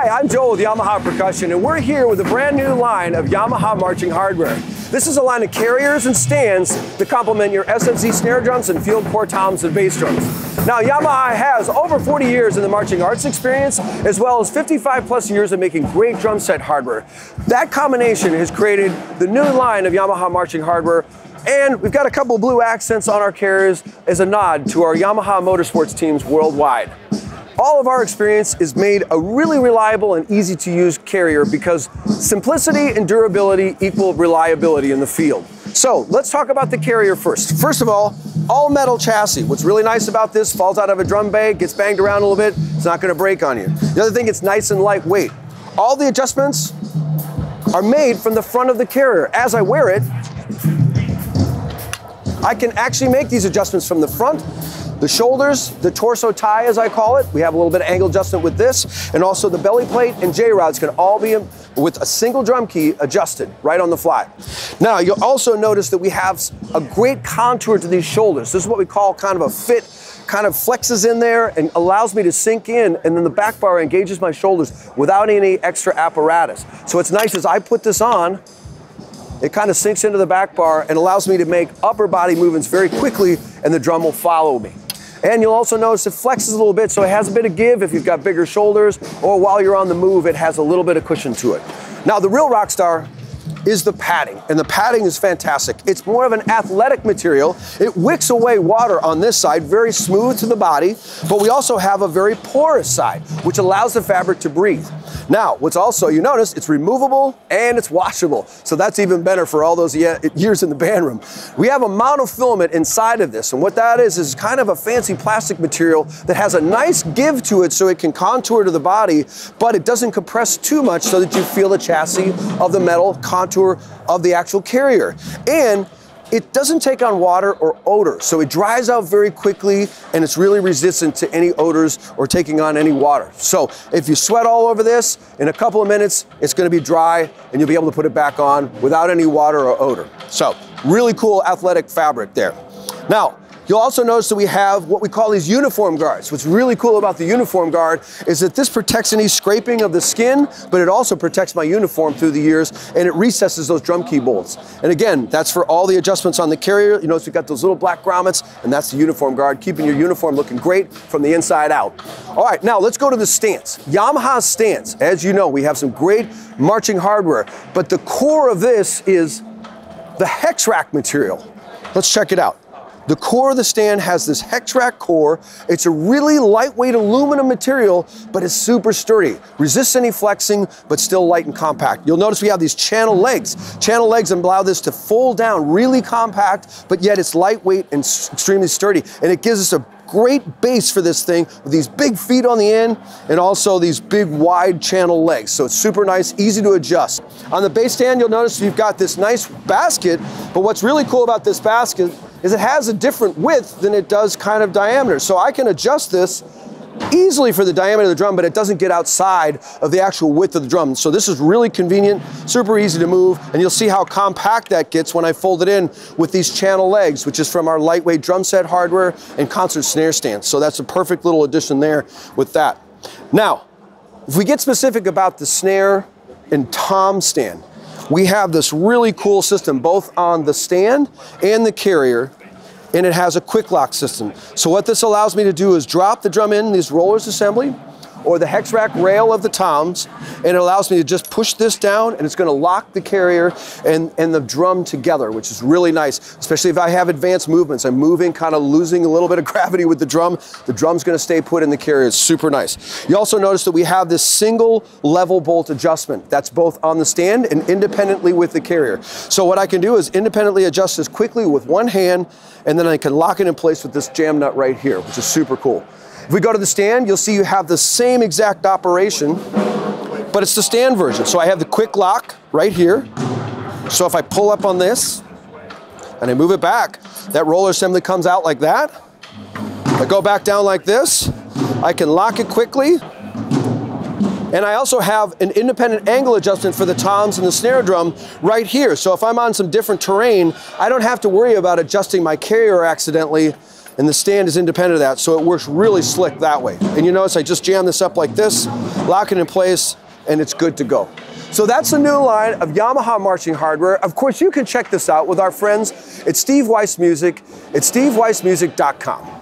Hi, I'm Joel with Yamaha Percussion, and we're here with a brand new line of Yamaha Marching Hardware. This is a line of carriers and stands to complement your SFZ snare drums and field core toms and bass drums. Now, Yamaha has over 40 years in the marching arts experience, as well as 55 plus years of making great drum set hardware. That combination has created the new line of Yamaha Marching Hardware, and we've got a couple of blue accents on our carriers as a nod to our Yamaha motorsports teams worldwide. All of our experience is made a really reliable and easy to use carrier because simplicity and durability equal reliability in the field. So let's talk about the carrier first. First of all metal chassis. What's really nice about this, falls out of a drum bag, gets banged around a little bit, it's not gonna break on you. The other thing, it's nice and lightweight. All the adjustments are made from the front of the carrier. As I wear it, I can actually make these adjustments from the front, the shoulders, the torso tie as I call it. We have a little bit of angle adjustment with this, and also the belly plate and J-rods can all be with a single drum key adjusted right on the fly. Now you'll also notice that we have a great contour to these shoulders. This is what we call kind of a fit, kind of flexes in there and allows me to sink in, and then the back bar engages my shoulders without any extra apparatus. So it's nice as I put this on, it kind of sinks into the back bar and allows me to make upper body movements very quickly, and the drum will follow me. And you'll also notice it flexes a little bit, so it has a bit of give if you've got bigger shoulders, or while you're on the move, it has a little bit of cushion to it. Now, the real rock star is the padding, and the padding is fantastic. It's more of an athletic material. It wicks away water on this side, very smooth to the body, but we also have a very porous side, which allows the fabric to breathe. Now, what's also, you notice, it's removable and it's washable. So that's even better for all those years in the band room. We have a monofilament inside of this, and what that is kind of a fancy plastic material that has a nice give to it so it can contour to the body, but it doesn't compress too much so that you feel the chassis of the metal contour of the actual carrier. And it doesn't take on water or odor, so it dries out very quickly, and it's really resistant to any odors or taking on any water. So if you sweat all over this, in a couple of minutes, it's gonna be dry, and you'll be able to put it back on without any water or odor. So really cool athletic fabric there. Now, you'll also notice that we have what we call these uniform guards. What's really cool about the uniform guard is that this protects any scraping of the skin, but it also protects my uniform through the years, and it recesses those drum key bolts. And again, that's for all the adjustments on the carrier. You notice we've got those little black grommets, and that's the uniform guard, keeping your uniform looking great from the inside out. All right, now let's go to the stance. Yamaha stance. As you know, we have some great marching hardware, but the core of this is the hex rack material. Let's check it out. The core of the stand has this hex rack core. It's a really lightweight aluminum material, but it's super sturdy. Resists any flexing, but still light and compact. You'll notice we have these channel legs. Channel legs allow this to fold down, really compact, but yet it's lightweight and extremely sturdy. And it gives us a great base for this thing with these big feet on the end and also these big wide channel legs. So it's super nice, easy to adjust. On the bass stand, you'll notice you've got this nice basket, but what's really cool about this basket is it has a different width than it does kind of diameter. So I can adjust this easily for the diameter of the drum, but it doesn't get outside of the actual width of the drum. So this is really convenient, super easy to move, and you'll see how compact that gets when I fold it in with these channel legs, which is from our lightweight drum set hardware and concert snare stands. So that's a perfect little addition there with that. Now, if we get specific about the snare and tom stand, we have this really cool system both on the stand and the carrier, and it has a quick lock system. So what this allows me to do is drop the drum in these rollers assembly or the hex rack rail of the toms, and it allows me to just push this down, and it's gonna lock the carrier and the drum together, which is really nice, especially if I have advanced movements. I'm moving, kind of losing a little bit of gravity with the drum's gonna stay put in the carrier. It's super nice. You also notice that we have this single level bolt adjustment. That's both on the stand and independently with the carrier. So what I can do is independently adjust this quickly with one hand, and then I can lock it in place with this jam nut right here, which is super cool. If we go to the stand, you'll see you have the same exact operation, but it's the stand version. So I have the quick lock right here. So if I pull up on this and I move it back, that roller assembly comes out like that. I go back down like this. I can lock it quickly. And I also have an independent angle adjustment for the toms and the snare drum right here. So if I'm on some different terrain, I don't have to worry about adjusting my carrier accidentally and the stand is independent of that, so it works really slick that way. And you notice I just jam this up like this, lock it in place, and it's good to go. So that's the new line of Yamaha marching hardware. Of course, you can check this out with our friends at Steve Weiss Music at steveweissmusic.com.